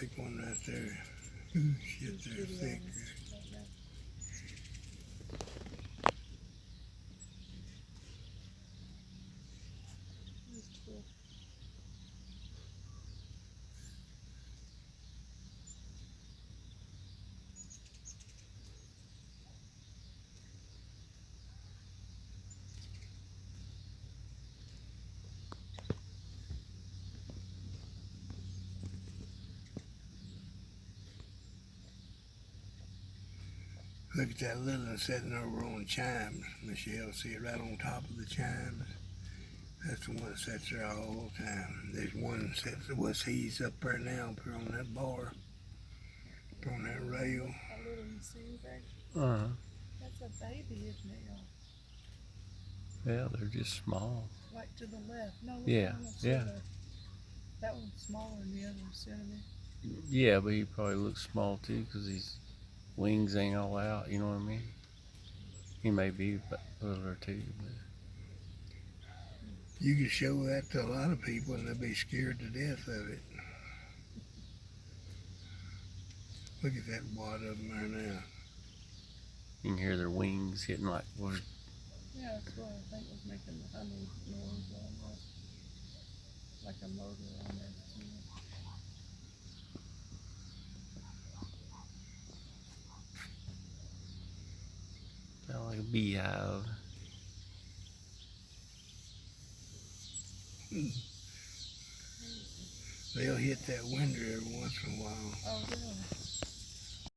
big one right there. Ooh, shit, they're thick. Look at that little one sitting over on chimes, Michelle. See it right on top of the chimes? That's the one that sits there all the time. There's one that sits, he's up there now, put on that bar, put on that rail. A little, you see, Greg? Uh-huh. That's a baby, isn't it, y'all? Yeah, they're just small. Like to the left. No, look Yeah, on the yeah. center. That one's smaller than the other cinnamon. Yeah, but he probably looks small too because his wings ain't all out, you know what I mean? He may be a little or two, but You can show that to a lot of people and they'll be scared to death of it. Look at that wad of them there now. you can hear their wings hitting like, Yeah, that's what I think was making the humming noise on that. Like a motor on there. sound like a beehive. They'll hit that window every once in a while. Oh, really?